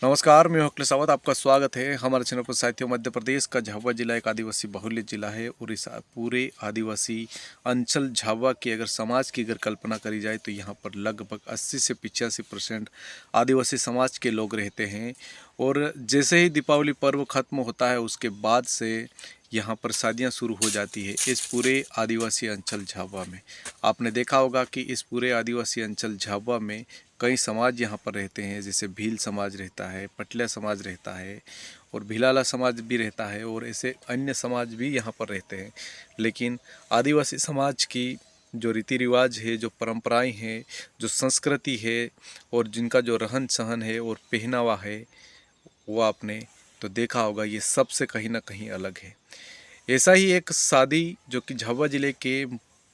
नमस्कार, मैं हूं अखिलेश सावत। आपका स्वागत है हमारे चैनल पर। साथियों, मध्य प्रदेश का झाबुआ जिला एक आदिवासी बहुल्य जिला है और इस पूरे आदिवासी अंचल झाबुआ की अगर समाज की अगर कल्पना करी जाए तो यहाँ पर लगभग 80 से 85% आदिवासी समाज के लोग रहते हैं। और जैसे ही दीपावली पर्व खत्म होता है उसके बाद से यहाँ पर शादियाँ शुरू हो जाती है इस पूरे आदिवासी अंचल झाबुआ में। आपने देखा होगा कि इस पूरे आदिवासी अंचल झाबुआ में कई समाज यहाँ पर रहते हैं, जैसे भील समाज रहता है, पटलिया समाज रहता है और भिलाला समाज भी रहता है और ऐसे अन्य समाज भी यहाँ पर रहते हैं। लेकिन आदिवासी समाज की जो रीति रिवाज है, जो परंपराएं हैं, जो संस्कृति है और जिनका जो रहन सहन है और पहनावा है, वो आपने तो देखा होगा, ये सबसे कहीं ना कहीं अलग है। ऐसा ही एक शादी जो कि झाबुआ जिले के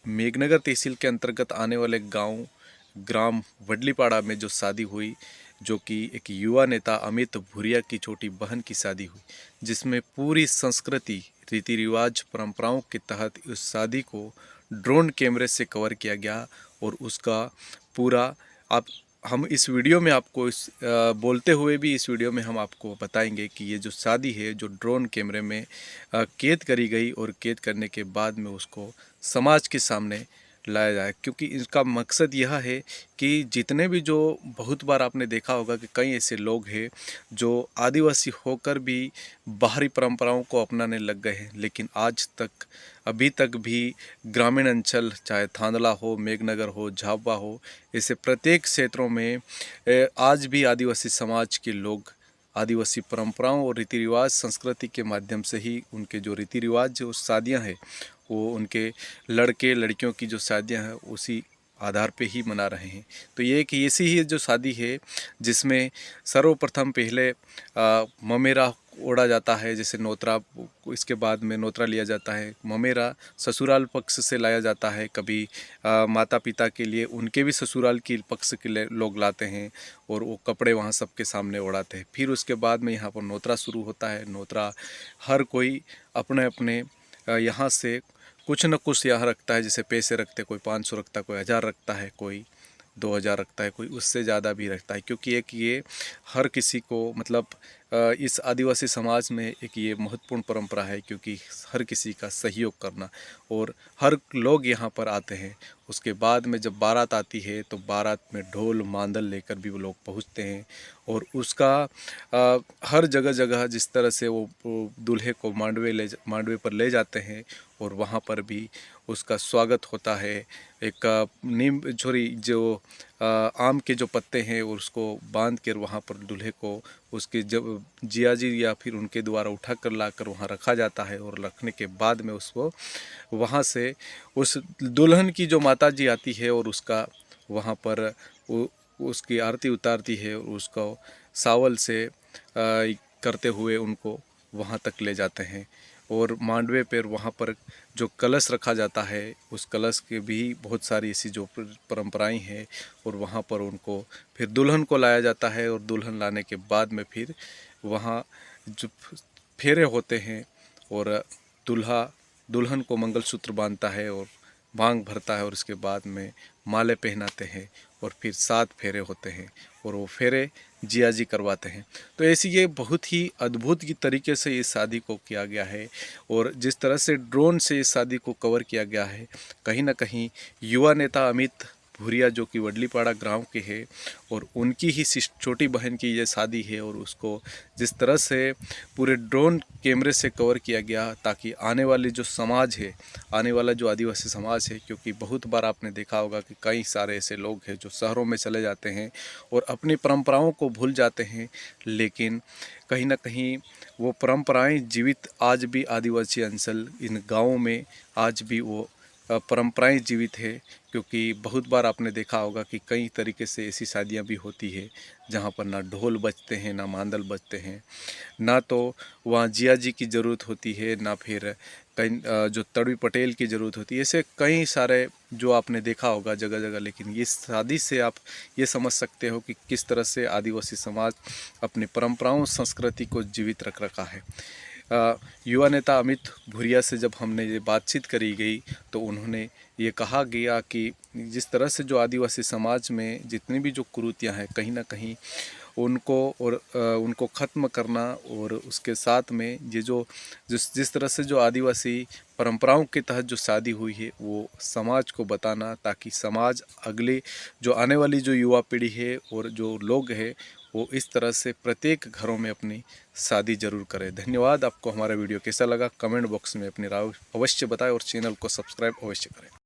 मेघनगर तहसील के अंतर्गत आने वाले ग्राम वडलीपाड़ा में जो शादी हुई, जो कि एक युवा नेता अमित भूरिया की छोटी बहन की शादी हुई, जिसमें पूरी संस्कृति, रीति रिवाज, परंपराओं के तहत उस शादी को ड्रोन कैमरे से कवर किया गया। और उसका पूरा आप हम इस वीडियो में आपको बोलते हुए भी इस वीडियो में हम आपको बताएंगे कि ये जो शादी है जो ड्रोन कैमरे में कैद करी गई और कैद करने के बाद में उसको समाज के सामने लाया जाए, क्योंकि इसका मकसद यह है कि जितने भी जो बहुत बार आपने देखा होगा कि कई ऐसे लोग हैं जो आदिवासी होकर भी बाहरी परंपराओं को अपनाने लग गए हैं, लेकिन आज तक अभी तक भी ग्रामीण अंचल, चाहे थांदला हो, मेघनगर हो, झाबुआ हो, ऐसे प्रत्येक क्षेत्रों में आज भी आदिवासी समाज के लोग आदिवासी परंपराओं और रीति रिवाज, संस्कृति के माध्यम से ही उनके जो रीति रिवाज, जो शादियां हैं, वो उनके लड़के लड़कियों की जो शादियां हैं उसी आधार पे ही मना रहे हैं। तो ये एक ऐसी ही जो शादी है जिसमें सर्वप्रथम पहले ममेरा ओढ़ा जाता है, जैसे नोतरा, इसके बाद में नोतरा लिया जाता है। ममेरा ससुराल पक्ष से लाया जाता है, कभी माता पिता के लिए उनके भी ससुराल की पक्ष के लोग लाते हैं और वो कपड़े वहाँ सबके सामने ओढ़ाते हैं। फिर उसके बाद में यहाँ पर नोतरा शुरू होता है। नोतरा हर कोई अपने अपने यहाँ से कुछ न कुछ यहाँ रखता है, जैसे पैसे रखते, कोई 500 रखता है, कोई 1000 रखता है, कोई 2000 रखता है, कोई उससे ज़्यादा भी रखता है, क्योंकि एक ये हर किसी को मतलब इस आदिवासी समाज में एक ये महत्वपूर्ण परंपरा है, क्योंकि हर किसी का सहयोग करना और हर लोग यहाँ पर आते हैं। उसके बाद में जब बारात आती है तो बारात में ढोल मांदल लेकर भी वो लोग पहुँचते हैं और उसका हर जगह जगह जिस तरह से वो दूल्हे को मांडवे पर ले जाते हैं और वहाँ पर भी उसका स्वागत होता है। एक नीम छोरी जो आम के जो पत्ते हैं और उसको बांध कर वहाँ पर दूल्हे को उसके जब जियाजी या फिर उनके द्वारा उठा कर ला कर वहाँ रखा जाता है और रखने के बाद में उसको वहाँ से उस दुल्हन की जो माता जी आती है और उसका वहाँ पर उसकी आरती उतारती है और उसको सावल से करते हुए उनको वहाँ तक ले जाते हैं। और मांडवे पर वहाँ पर जो कलश रखा जाता है, उस कलश के भी बहुत सारी ऐसी जो परंपराएं हैं और वहाँ पर उनको फिर दुल्हन को लाया जाता है और दुल्हन लाने के बाद में फिर वहाँ जो फेरे होते हैं और दूल्हा दुल्हन को मंगलसूत्र बांधता है और भांग भरता है और उसके बाद में माले पहनाते हैं और फिर 7 फेरे होते हैं और वो फेरे जियाजी करवाते हैं। तो ऐसी ये बहुत ही अद्भुत की तरीके से इस शादी को किया गया है और जिस तरह से ड्रोन से इस शादी को कवर किया गया है, कहीं ना कहीं युवा नेता अमित भूरिया जो कि वडलीपाड़ा गांव के हैं और उनकी ही छोटी बहन की ये शादी है और उसको जिस तरह से पूरे ड्रोन कैमरे से कवर किया गया, ताकि आने वाली जो समाज है, आने वाला जो आदिवासी समाज है, क्योंकि बहुत बार आपने देखा होगा कि कई सारे ऐसे लोग हैं जो शहरों में चले जाते हैं और अपनी परंपराओं को भूल जाते हैं, लेकिन कहीं ना कहीं वो परंपराएं जीवित आज भी आदिवासी अंचल इन गाँवों में आज भी वो परंपराएं जीवित है। क्योंकि बहुत बार आपने देखा होगा कि कई तरीके से ऐसी शादियां भी होती है जहां पर ना ढोल बजते हैं, ना मांदल बजते हैं, ना तो वहाँ जिया जी की ज़रूरत होती है, ना फिर कहीं जो तड़वी पटेल की ज़रूरत होती है। ऐसे कई सारे जो आपने देखा होगा जगह जगह। लेकिन ये शादी से आप ये समझ सकते हो कि किस तरह से आदिवासी समाज अपनी परंपराओं, संस्कृति को जीवित रख रखा है। युवा नेता अमित भूरिया से जब हमने ये बातचीत करी गई तो उन्होंने ये कहा गया कि जिस तरह से जो आदिवासी समाज में जितनी भी जो कुरीतियाँ हैं, कहीं ना कहीं उनको और उनको ख़त्म करना, और उसके साथ में ये जो जिस तरह से जो आदिवासी परंपराओं के तहत जो शादी हुई है वो समाज को बताना, ताकि समाज अगले जो आने वाली जो युवा पीढ़ी है और जो लोग हैं वो इस तरह से प्रत्येक घरों में अपनी शादी जरूर करें। धन्यवाद। आपको हमारा वीडियो कैसा लगा कमेंट बॉक्स में अपनी राय अवश्य बताएं और चैनल को सब्सक्राइब अवश्य करें।